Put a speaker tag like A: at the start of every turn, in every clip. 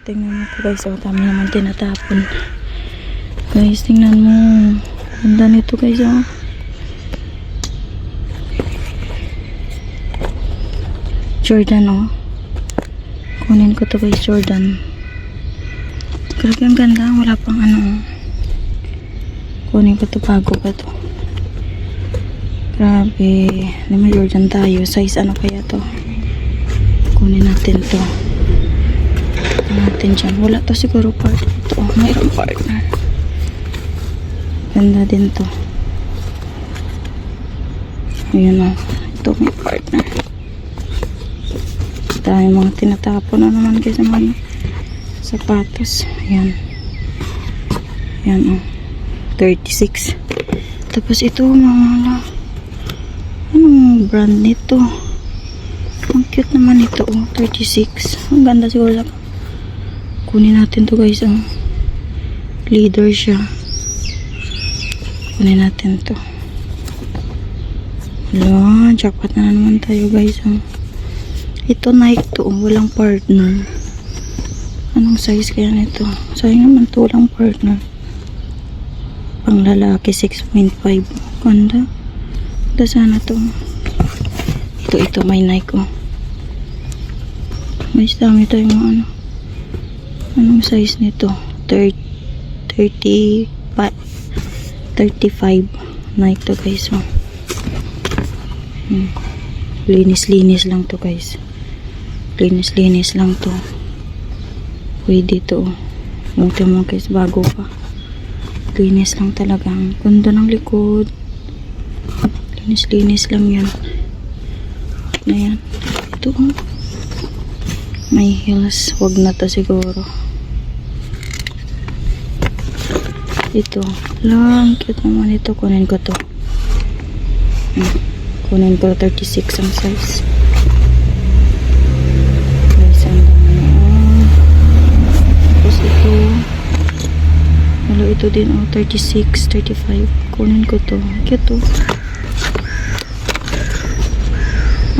A: tingnan mo po guys. O, dami naman tinatapon. Guys, tingnan mo. Ganda nito guys. O. Jordan o. Kunin ko to guys, Jordan. Grabe ang ganda. Wala pang ano. Kunin ko to, bago pa to. Grabe. May Jordan tayo. Size ano kaya to? Kunin natin to. Natin dyan. Wala to siguro part ito. Mayroong partner. Ganda din to. Ayan o. Ito may partner. Dahil mga tinatapon na naman guys naman. Sapatos. Ayan. Ayan o. 36. Tapos ito mga anong brand nito? Ang cute naman ito o. 36. Ang ganda siguro sa kunin natin to guys. Leader siya. Kunin natin to. Wala, jackpot na naman tayo guys. Ito Nike to. Walang partner. Anong size kaya nito? Sayang naman to. Walang partner. Pang lalaki 6.5. Ganda. Ganda sana to. Ito may Nike oh. May dami tayong ano. Anong size nito? 35 Nike to guys. Oh. Linis lang to guys. Linis lang to. Pwede to. Buti mo guys, bago pa. Linis lang talaga. Ang ganda ng likod. Linis lang yan. Ayan. Ito oh. May heels. Wag na to siguro. Ito. Lang. Cute naman ito. Kunin ko to. Kunin ko 36 ang size. Guys, ang dami. Tapos ito. Halo ito din. 36, 35. Kunin ko to. Cute to.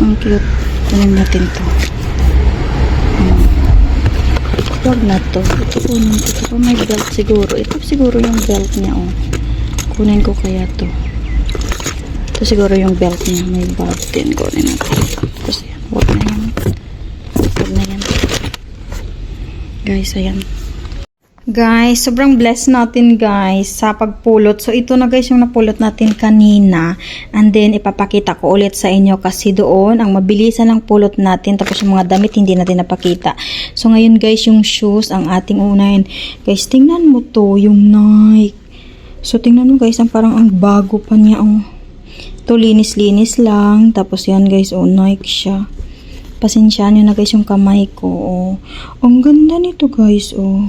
A: Ang cute. Kunin natin to. Huwag na to. Ito kunin ko to. May belt siguro. Ito siguro yung belt niya. Oh. Kunin ko kaya to. Ito siguro yung belt niya. May belt din. Kunin natin. Tapos yan. Huwag na yan. Huwag na yan. Guys, ayan. Guys, sobrang blessed natin guys sa pagpulot. So ito na guys yung napulot natin kanina. And then ipapakita ko ulit sa inyo kasi doon ang mabilisan ng pulot natin. Tapos yung mga damit hindi natin napakita. So ngayon guys yung shoes ang ating unahin. Guys, tingnan mo to yung Nike. So tingnan mo guys, ang parang ang bago pa niya oh. Ito linis lang. Tapos yan guys oh, Nike siya. Pasensyahan nyo na guys yung kamay ko oh. Ang ganda nito guys oh.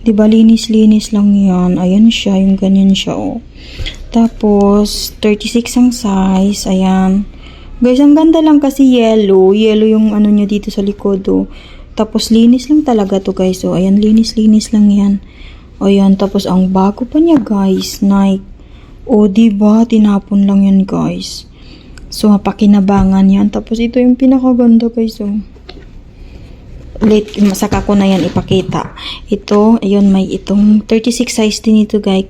A: Diba linis lang yan. Ayan siya, yung ganyan siya oh. Tapos 36 ang size. Ayan. Guys, ang ganda lang kasi yellow yung ano nyo dito sa likod oh. Tapos linis lang talaga to guys oh. Ayan, linis lang yan. Ayan, tapos ang bago pa niya guys, Nike. Oh, diba? Tinapon lang yan guys. So, pakinabangan yan. Tapos ito yung pinakaganda guys oh. Late, masaka ko na yan ipakita. Ito, ayun, may itong 36 size din ito guys.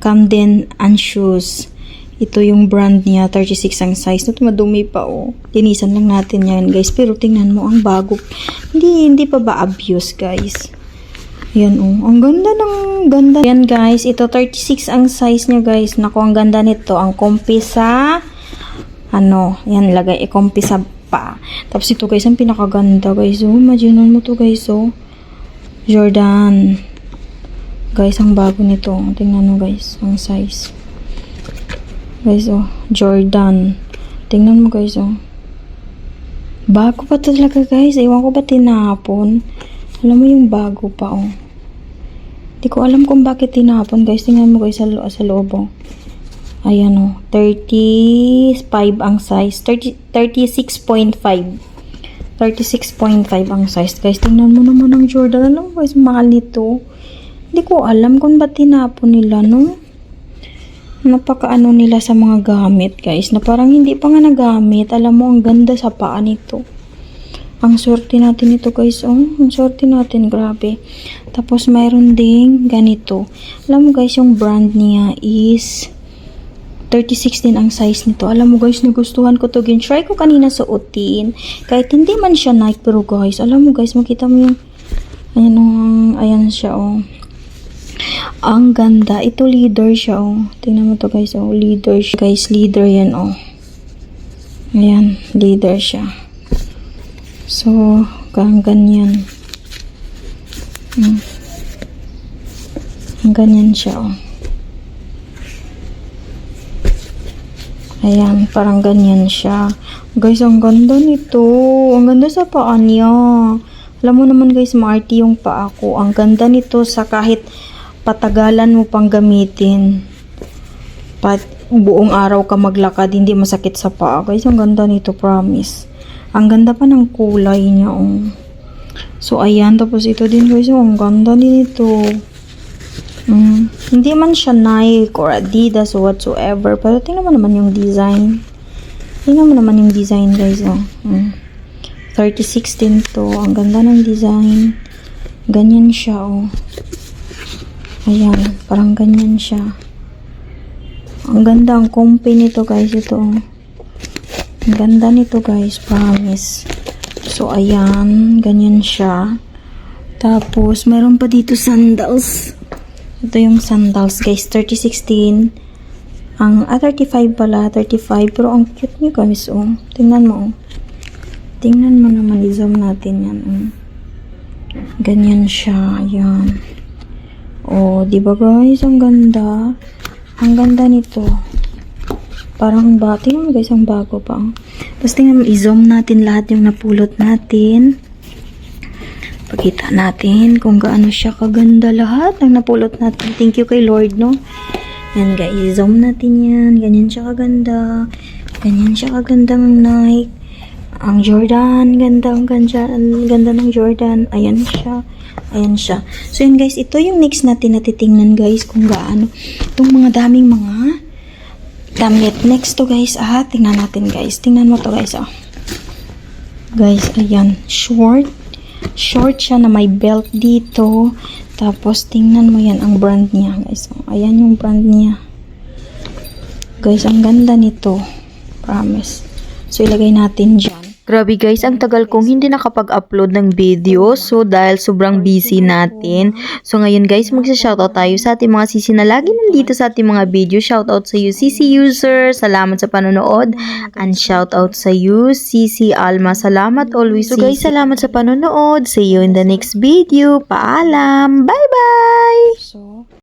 A: Camden and Shoes. Ito yung brand niya, 36 ang size. Ito madumi pa oh. Linisan lang natin yan guys. Pero tingnan mo, ang bago. Hindi pa ba abuse guys? Yan oh. Ang ganda. Yan guys, ito 36 ang size niya guys. Naku, ang ganda nito. Ang comfy sa ano, yan lagay, comfy sa pa. Tapos ito guys, ang pinakaganda guys. Oh, imagine mo to guys. Oh, Jordan. Guys, ang bago nito. Tingnan mo guys, ang size. Guys, oh, Jordan. Tingnan mo guys, oh. Bago pa talaga guys. Ewan ko ba tinapon. Alam mo yung bago pa, oh. Hindi ko alam kung bakit tinapon guys. Tingnan mo guys sa loob, oh. Ayan o, 35 ang size, 36.5 ang size guys. Tingnan mo naman ang Jordan. Alam mo guys, mahal nito. Hindi ko alam kung ba't tinapon nila no. Napakaano nila sa mga gamit guys, na parang hindi pa nga nagamit. Alam mo, ang ganda sa paa nito. Ang swerte natin ito guys, oh. Ang swerte natin, grabe. Tapos mayroon ding ganito. Alam mo guys, yung brand niya is 36 din ang size nito. Alam mo guys, nagustuhan ko to. Try ko kanina suotin. Kahit hindi man siya Nike, pero guys, alam mo guys, makita mo yung ayan siya, oh. Ang ganda. Ito leather siya, oh. Tingnan mo to guys, oh. Leather siya. Guys, leather yan, oh. Ayan, leather siya. So, ang ganyan. Ang ganyan siya, oh. Ayan, parang ganyan siya. Guys, ang ganda nito. Ang ganda sa paa niya. Alam mo naman guys, maarte yung paa ko. Ang ganda nito sa kahit patagalan mo pang gamitin. Buong araw ka maglakad, hindi masakit sa paa. Guys, ang ganda nito, promise. Ang ganda pa ng kulay niya, oh. So, ayan. Tapos, ito din, guys. Oh, ang ganda din ito. Hindi man siya Nike or Adidas or whatsoever. Pero, tingnan mo naman yung design. Tingnan mo naman yung design, guys, oh. 36 din to. Ang ganda ng design. Ganyan siya, oh. Ayan. Parang ganyan siya. Ang ganda. Ang comfy nito, guys. Ito, oh. Ang ganda nito guys, promise. So, ayan. Ganyan siya. Tapos, mayroon pa dito sandals. Ito yung sandals guys. 3016. 35 pala. 35. Pero ang cute niya guys, oh. Tingnan mo, oh. Tingnan mo naman. I-zoom natin yan, oh. Ganyan siya. Ayan. Oh, diba guys? Ang ganda. Ang ganda nito. Parang tingnan mo guys, ang bago pa. Tapos tingnan mo, i-zoom natin lahat yung napulot natin. Pakita natin kung gaano siya kaganda lahat ng napulot natin. Thank you kay Lord, no? Yan guys, i-zoom natin yan. Ganyan siya kaganda. Ganyan siya kaganda ng Nike. Ang Jordan, ganda ng Jordan. Ayan siya. Ayan siya. So yun guys, ito yung next natin na titingnan guys kung gaano. Itong mga daming mga damit. Next to guys, tingnan natin guys. Tingnan mo to guys, oh. Guys, ayan. Short siya na may belt dito. Tapos, tingnan mo yan, ang brand niya guys. Oh, ayan yung brand niya. Guys, ang ganda nito. Promise. So, ilagay natin dyan.
B: Grabe guys, ang tagal kong hindi nakapag-upload ng video. So, dahil sobrang busy natin. So, ngayon guys, magsa-shoutout tayo sa ating mga sisi na lagi nandito sa ating mga video. Shoutout sa you, sisi user. Salamat sa panonood. And shoutout sa you, sisi Alma. Salamat always. So guys, salamat sa panonood. See you in the next video. Paalam. Bye-bye!
A: So,